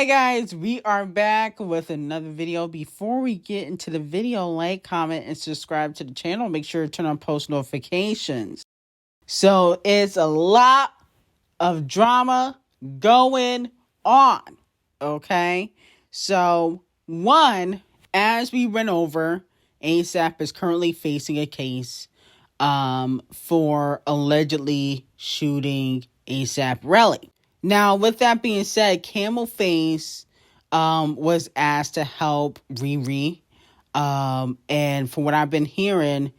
Hi guys, we are back with another video. Before we get into the video, like, comment, and subscribe to the channel. Make sure to turn on post notifications. So it's a lot of drama going on, okay? So one, as we went over, ASAP is currently facing a case for allegedly shooting ASAP Rocky. Now, with that being said, Camel Face was asked to help Riri. And from what I've been hearing,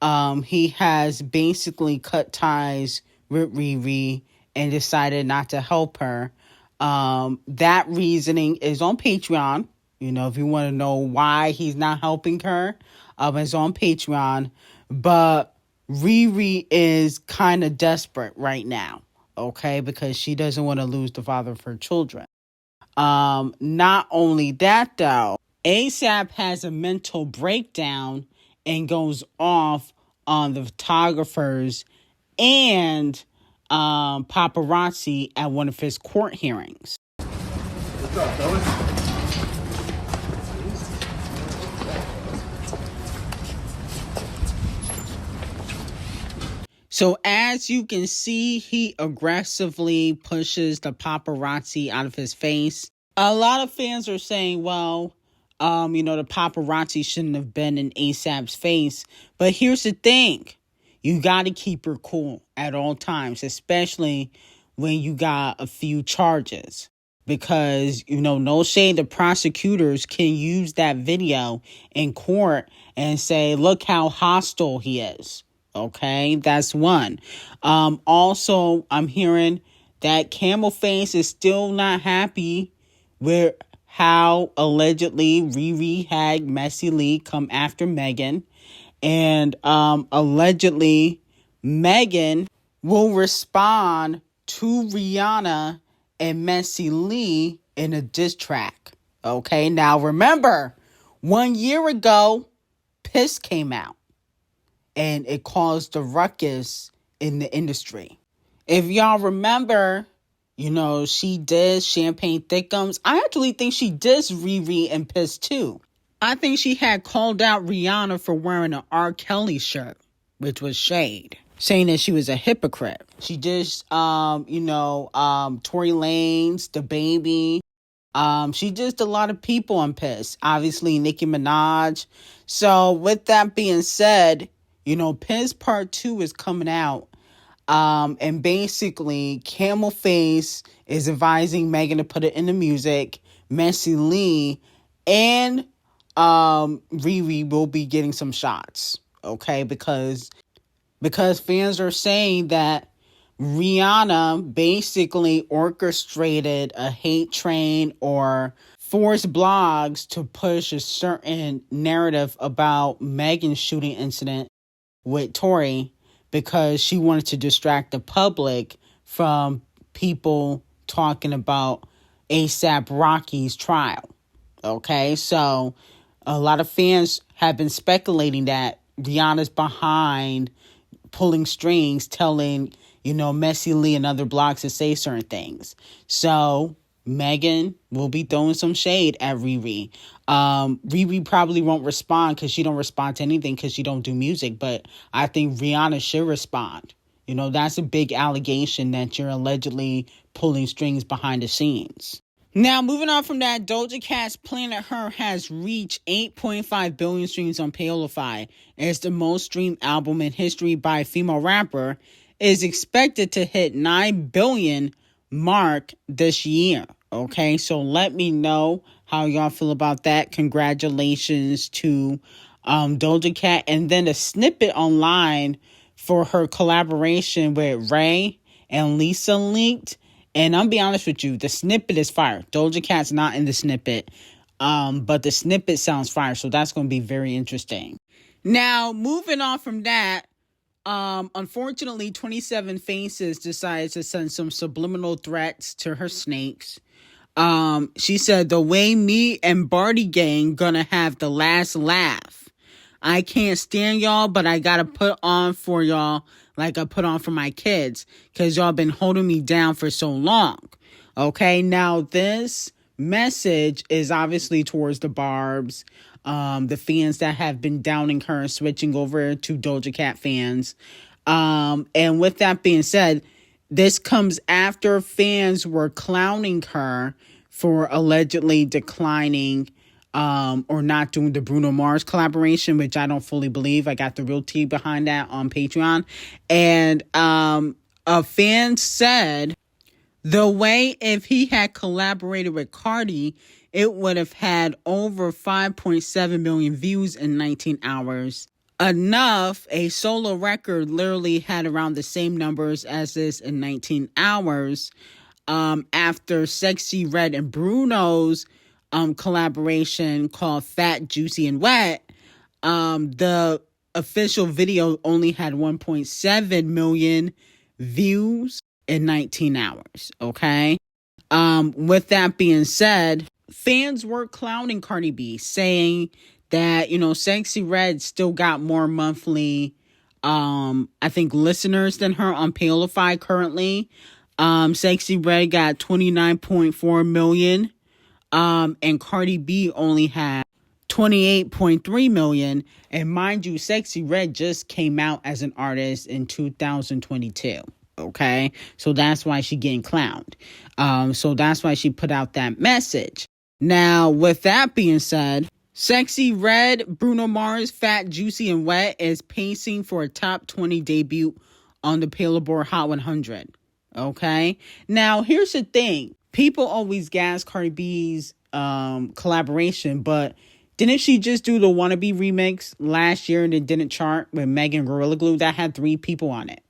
he has basically cut ties with Riri and decided not to help her. That reasoning is on Patreon. You know, if you want to know why he's not helping her, it's on Patreon. But Riri is kind of desperate right now. Okay, because she doesn't want to lose the father of her children. Not only that, though, ASAP has a mental breakdown and goes off on the photographers and paparazzi at one of his court hearings. What's up, fellas? So as you can see, he aggressively pushes the paparazzi out of his face. A lot of fans are saying, well, the paparazzi shouldn't have been in ASAP's face. But here's the thing. You got to keep your cool at all times, especially when you got a few charges. Because, no shade, the prosecutors can use that video in court and say, look how hostile he is. Okay, that's one. Also, I'm hearing that Camel Face is still not happy with how allegedly Riri had Messy Lee come after Megan. And allegedly, Megan will respond to Rihanna and Messy Lee in a diss track. Okay, now remember, 1 year ago, Piss came out. And it caused a ruckus in the industry. If y'all remember, she did Champagne Thickums. I actually think she did Riri and Piss too. I think she had called out Rihanna for wearing an R. Kelly shirt, which was shade, saying that she was a hypocrite. She did, Tory Lanez, The Baby. She did a lot of people on Piss. Obviously, Nicki Minaj. So with that being said, Piss Part 2 is coming out. And basically, Camel Face is advising Megan to put it in the music. Messy Lee and Riri will be getting some shots. Okay, because fans are saying that Rihanna basically orchestrated a hate train or forced blogs to push a certain narrative about Megan's shooting incident with Tory because she wanted to distract the public from people talking about ASAP Rocky's trial. Okay, so a lot of fans have been speculating that Rihanna's behind pulling strings, telling, Messy Lee and other blogs to say certain things. So Megan will be throwing some shade at Riri. Riri probably won't respond because she don't respond to anything because she don't do music. But I think Rihanna should respond. That's a big allegation that you're allegedly pulling strings behind the scenes. Now, moving on from that, Doja Cat's Planet Her has reached 8.5 billion streams on PAY0ŁÄ. It's the most streamed album in history by a female rapper. It is expected to hit 9 billion mark this year. Okay, so let me know how y'all feel about that. Congratulations to Doja Cat. And then a snippet online for her collaboration with Ray and Lisa leaked. And I'm be honest with you, the snippet is fire. Doja Cat's not in the snippet, but the snippet sounds fire. So that's going to be very interesting. Now, moving on from that, unfortunately, 27 Faces decided to send some subliminal threats to her snakes. She said, the way me and Barty Gang gonna have the last laugh. I can't stand y'all, but I gotta put on for y'all like I put on for my kids, because y'all been holding me down for so long. Okay, now this message is obviously towards the Barbs, the fans that have been downing her and switching over to Doja Cat fans. And with that being said, this comes after fans were clowning her for allegedly declining or not doing the Bruno Mars collaboration, which I don't fully believe. I got the real tea behind that on Patreon. And a fan said the way if he had collaborated with Cardi, it would have had over 5.7 million views in 19 hours. Enough, a solo record literally had around the same numbers as this in 19 hours. After Sexy Red and Bruno's collaboration called Fat, Juicy, and Wet, the official video only had 1.7 million views in 19 hours, okay? With that being said, fans were clowning Cardi B, saying that, Sexy Red still got more monthly, I think, listeners than her on PAY0ŁÄ currently. Sexy Red got 29.4 million, and Cardi B only had 28.3 million. And mind you, Sexy Red just came out as an artist in 2022. Okay, so that's why she getting clowned. So that's why she put out that message. Now, with that being said, Sexy Red, Bruno Mars, Fat, Juicy, and Wet is pacing for a top 20 debut on the Billboard Hot 100. Okay, now here's the thing: people always gas Cardi B's collaboration, but didn't she just do the Wannabe remix last year and it didn't chart with Megan Gorilla Glue? That had 3 people on it.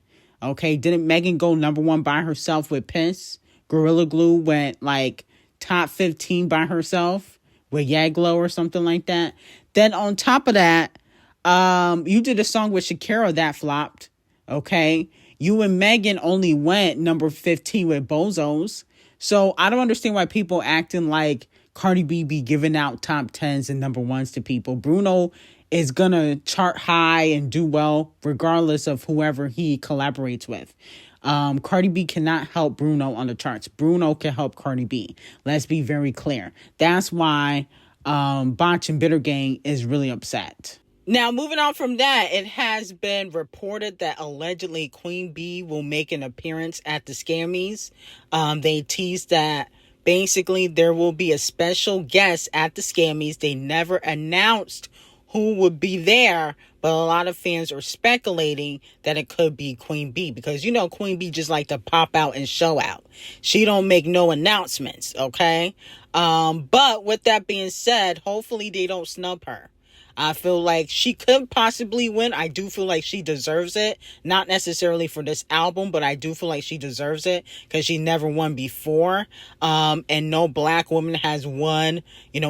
Okay, didn't Megan go number 1 by herself with Piss? Gorilla Glue went like top 15 by herself with Yaglo or something like that. Then on top of that, you did a song with Shakira that flopped. Okay, you and Megan only went number 15 with Bozos. So I don't understand why people acting like Cardi B be giving out top 10s and number 1s to people. Bruno is going to chart high and do well regardless of whoever he collaborates with. Cardi B cannot help Bruno on the charts. Bruno can help Cardi B. Let's be very clear. That's why Botch and Bitter Gang is really upset. Now, moving on from that, it has been reported that allegedly Queen Bee will make an appearance at the Scammies. They teased that basically there will be a special guest at the Scammies. They never announced who would be there, but a lot of fans are speculating that it could be Queen Bee because, Queen Bee just like to pop out and show out. She don't make no announcements, okay? But with that being said, hopefully they don't snub her. I feel like she could possibly win. I do feel like she deserves it. Not necessarily for this album, but I do feel like she deserves it because she never won before. And no black woman has won,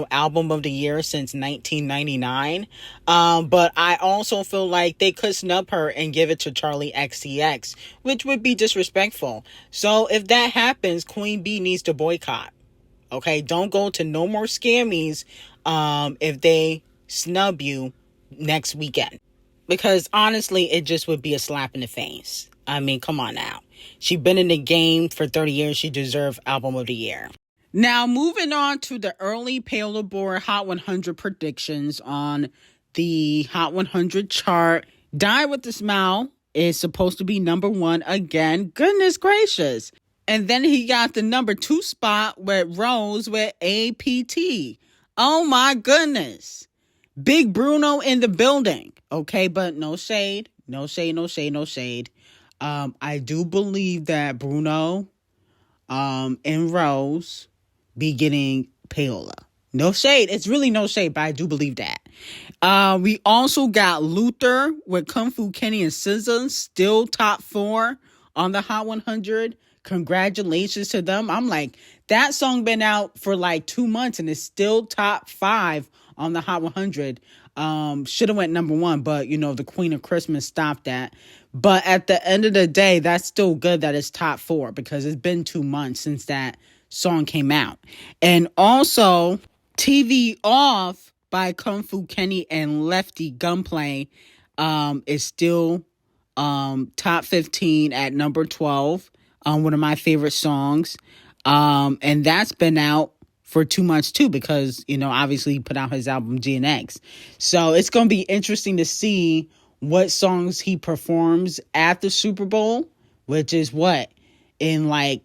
album of the year since 1999. But I also feel like they could snub her and give it to Charlie XCX, which would be disrespectful. So if that happens, Queen Bee needs to boycott. Okay, don't go to no more Scammies if they snub you next weekend, because honestly it just would be a slap in the face. I mean, come on now, she been in the game for 30 years. She deserves album of the year. Now, moving on to the early Billboard Hot 100 predictions on the Hot 100 chart. Die with a Smile is supposed to be number 1 again. Goodness gracious. And then he got the number 2 spot with Rose with APT. Oh my goodness. Big Bruno in the building. Okay, but no shade. No shade, no shade, no shade. I do believe that Bruno and Rose be getting PAY0ŁÄ. No shade. It's really no shade, but I do believe that. We also got Luther with Kung Fu Kenny and SZA, still top 4 on the Hot 100. Congratulations to them. I'm like, that song been out for like 2 months and it's still top 5 on the Hot 100. Should have went number 1, but the Queen of Christmas stopped that. But at the end of the day, that's still good that it's top 4 because it's been 2 months since that song came out. And also, TV Off by Kung Fu Kenny and Lefty Gunplay is still top 15 at number 12. One of my favorite songs. And that's been out for 2 months too, because, obviously he put out his album GNX. So it's going to be interesting to see what songs he performs at the Super Bowl, which is what, in like,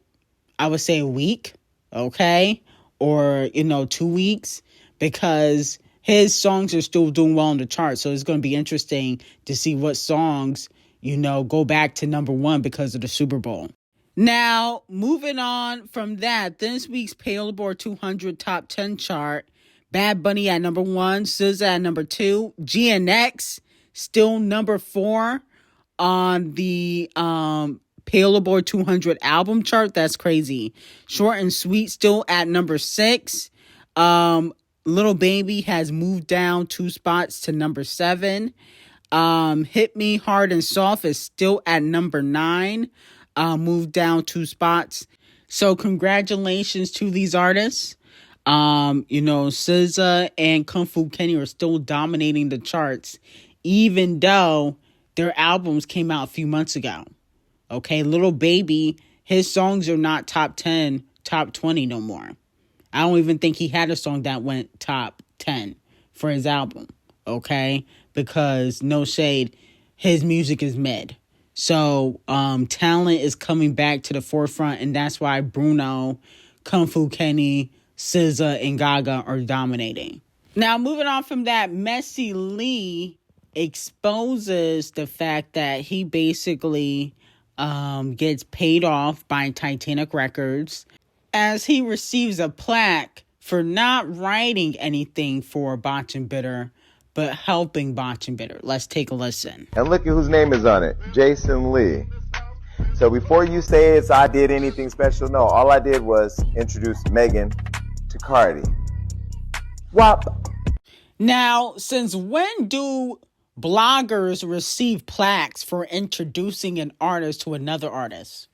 I would say a week, okay? Or, 2 weeks, because his songs are still doing well on the chart. So it's going to be interesting to see what songs, go back to number one because of the Super Bowl. Now, moving on from that, this week's PAY0ŁÄ 200 Top 10 chart, Bad Bunny at number 1, SZA at number 2, GNX still number 4 on the PAY0ŁÄ 200 album chart. That's crazy. Short and Sweet still at number 6. Little Baby has moved down 2 spots to number 7. Hit Me Hard and Soft is still at number 9. Moved down 2 spots. So congratulations to these artists. SZA and Kung Fu Kenny are still dominating the charts, even though their albums came out a few months ago. Okay, Little Baby, his songs are not top 10, top 20 no more. I don't even think he had a song that went top 10 for his album. Okay, because no shade, his music is mid. So talent is coming back to the forefront, and that's why Bruno, Kung Fu Kenny, SZA, and Gaga are dominating. Now, moving on from that, Messi Lee exposes the fact that he basically gets paid off by Titanic Records as he receives a plaque for not writing anything for Botch and Bitter, but helping Botch and Bitter. Let's take a listen. And look at whose name is on it, Jason Lee. So before you say it's I did anything special, no, all I did was introduce Megan to Cardi. Wop. Now, since when do bloggers receive plaques for introducing an artist to another artist?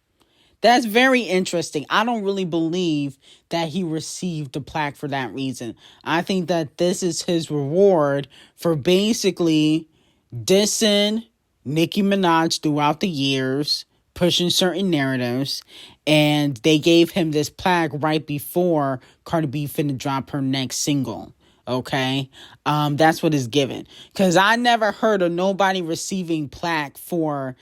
That's very interesting. I don't really believe that he received a plaque for that reason. I think that this is his reward for basically dissing Nicki Minaj throughout the years, pushing certain narratives, and they gave him this plaque right before Cardi B finna drop her next single. Okay, that's what is given. Because I never heard of nobody receiving plaque for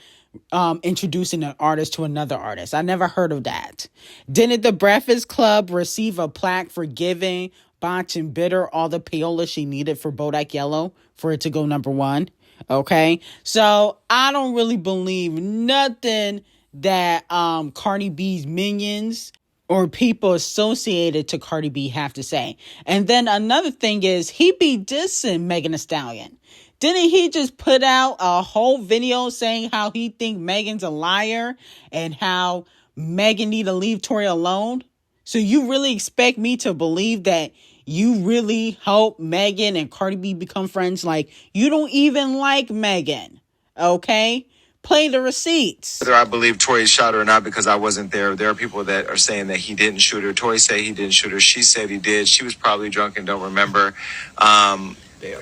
introducing an artist to another artist. I never heard of that. Didn't the Breakfast Club receive a plaque for giving Botch and Bitter all the payola she needed for Bodak Yellow for it to go number 1? Okay, so I don't really believe nothing that Cardi B's minions or people associated to Cardi B have to say. And then another thing is, he be dissing Megan Thee Stallion. Didn't he just put out a whole video saying how he think Megan's a liar and how Megan need to leave Tory alone? So you really expect me to believe that you really hope Megan and Cardi B become friends? Like, you don't even like Megan, okay? Play the receipts. Whether I believe Tory shot her or not, because I wasn't there are people that are saying that he didn't shoot her. Tory said he didn't shoot her. She said he did. She was probably drunk and don't remember.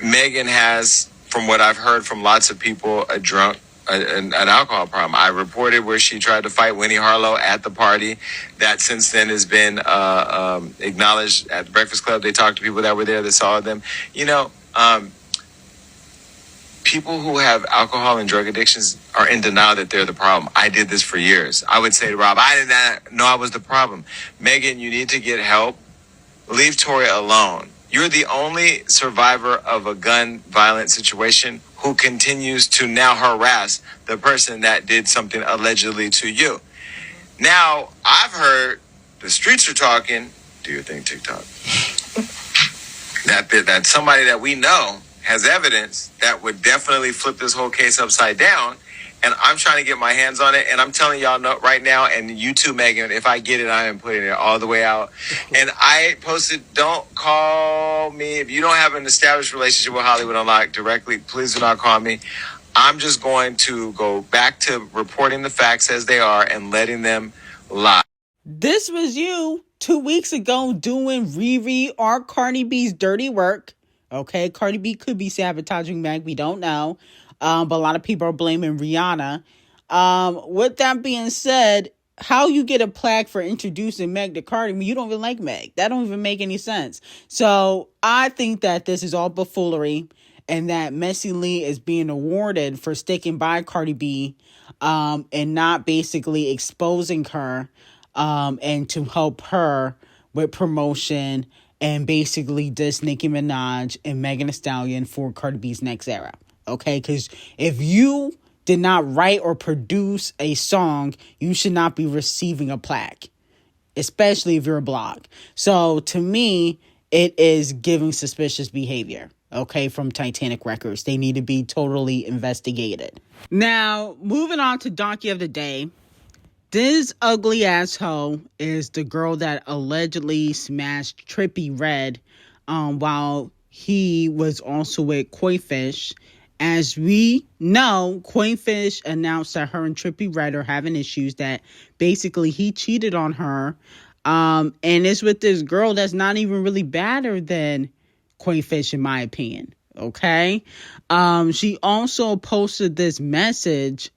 Megan has, from what I've heard from lots of people, an alcohol problem. I reported where she tried to fight Winnie Harlow at the party. That since then has been acknowledged at the Breakfast Club. They talked to people that were there that saw them. People who have alcohol and drug addictions are in denial that they're the problem. I did this for years. I would say to Rob, I did not know I was the problem. Megan, you need to get help. Leave Tory alone. You're the only survivor of a gun violent situation who continues to now harass the person that did something allegedly to you. Now, I've heard the streets are talking, do your thing, TikTok, that somebody that we know has evidence that would definitely flip this whole case upside down. And I'm trying to get my hands on it. And I'm telling y'all right now, and you too, Megan, if I get it, I am putting it all the way out. And I posted, don't call me. If you don't have an established relationship with Hollywood Unlocked directly, please do not call me. I'm just going to go back to reporting the facts as they are and letting them lie. This was you 2 weeks ago doing Riri or Cardi B's dirty work. Okay, Cardi B could be sabotaging Meg. We don't know. But a lot of people are blaming Rihanna. With that being said, how you get a plaque for introducing Meg to Cardi when you don't even like Meg? That don't even make any sense. So I think that this is all buffoonery, and that Messy Lee is being awarded for sticking by Cardi B, and not basically exposing her, and to help her with promotion and basically diss Nicki Minaj and Megan Thee Stallion for Cardi B's next era. Okay, because if you did not write or produce a song, you should not be receiving a plaque, especially if you're a blog. So to me, it is giving suspicious behavior, okay, from Titanic Records. They need to be totally investigated. Now, moving on to Donkey of the Day. This ugly asshole is the girl that allegedly smashed Trippie Redd while he was also with Koifish. As we know, Koifish announced that her and Trippie Redd are having issues, that basically he cheated on her. And it's with this girl that's not even really badder than Koifish, in my opinion. Okay? She also posted this message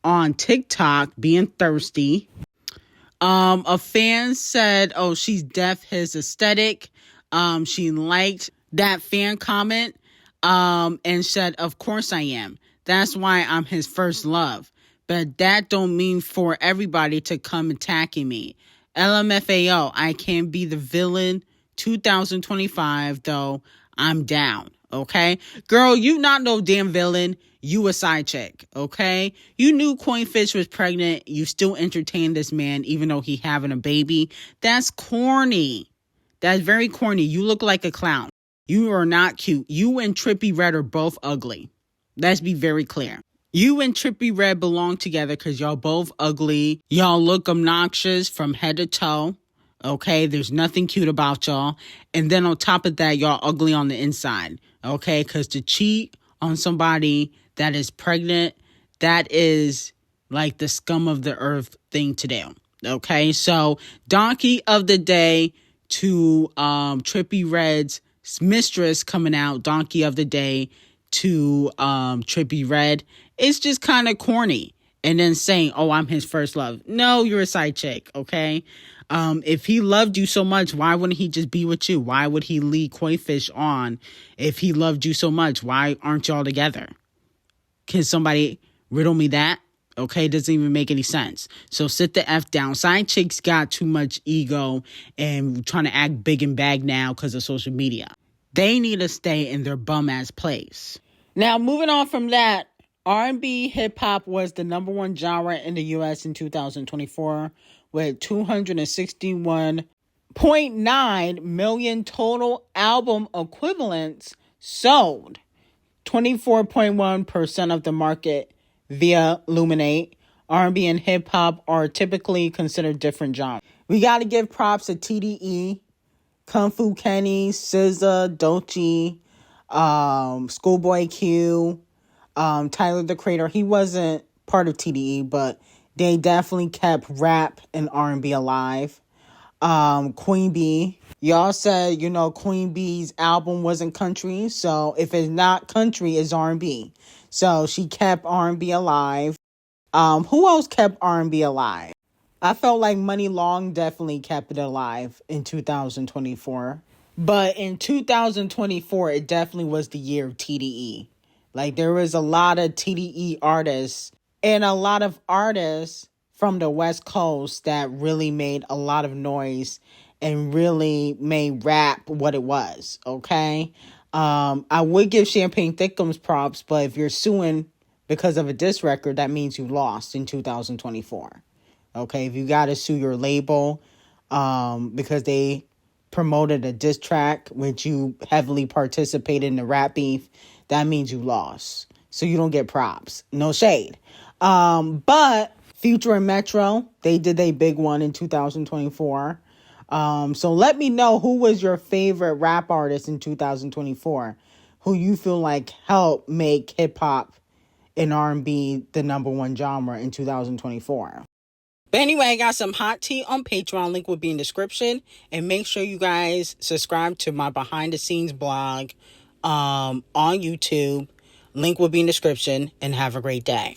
on TikTok being thirsty. A fan said, oh, she's deaf, his aesthetic. She liked that fan comment, and said, of course I am. That's why I'm his first love. But that don't mean for everybody to come attacking me. LMFAO, I can be the villain 2025, though I'm down. Okay? Girl, you not no damn villain. You a side chick, okay? You knew Koifish was pregnant. You still entertained this man even though he having a baby. That's corny. That's very corny. You look like a clown. You are not cute. You and Trippie Redd are both ugly. Let's be very clear. You and Trippie Redd belong together because y'all both ugly. Y'all look obnoxious from head to toe. Okay, there's nothing cute about y'all. And then on top of that, y'all ugly on the inside. Okay, because to cheat on somebody that is pregnant, that is like the scum of the earth thing to do. Okay, so Donkey of the Day to Trippie Redd's mistress coming out. Donkey of the Day to Trippie Redd. It's just kind of corny. And then saying, oh, I'm his first love. No, you're a side chick, okay? If he loved you so much, why wouldn't he just be with you? Why would he lead Koifish on if he loved you so much? Why aren't y'all together? Can somebody riddle me that? Okay, doesn't even make any sense. So sit the F down. Side chicks got too much ego and trying to act big and bag now because of social media. They need to stay in their bum-ass place. Now, moving on from that, R&B hip-hop was the number one genre in the U.S. in 2024 with 261.9 million total album equivalents sold. 24.1% of the market via Luminate. R&B and hip-hop are typically considered different genres. We got to give props to TDE, Kung Fu Kenny, SZA, D0JA, Schoolboy Q, Tyler the Creator. He wasn't part of TDE, but they definitely kept rap and R&B alive. Queen Bee. Y'all said, Queen Bee's album wasn't country. So if it's not country, it's R&B. So she kept R&B alive. Who else kept R&B alive? I felt like Money Long definitely kept it alive in 2024. But in 2024, it definitely was the year of TDE. Like, there was a lot of TDE artists and a lot of artists from the West Coast that really made a lot of noise and really made rap what it was, okay? I would give Champagne Thickums props, but if you're suing because of a diss record, that means you lost in 2024, okay? If you got to sue your label because they promoted a diss track, which you heavily participated in the rap beef, that means you lost. So you don't get props. No shade. But Future and Metro, they did a big one in 2024. So let me know who was your favorite rap artist in 2024, who you feel like helped make hip hop and R&B the number one genre in 2024. But anyway, I got some hot tea on Patreon. Link will be in the description. And make sure you guys subscribe to my behind the scenes blog on YouTube. Link will be in the description. And have a great day.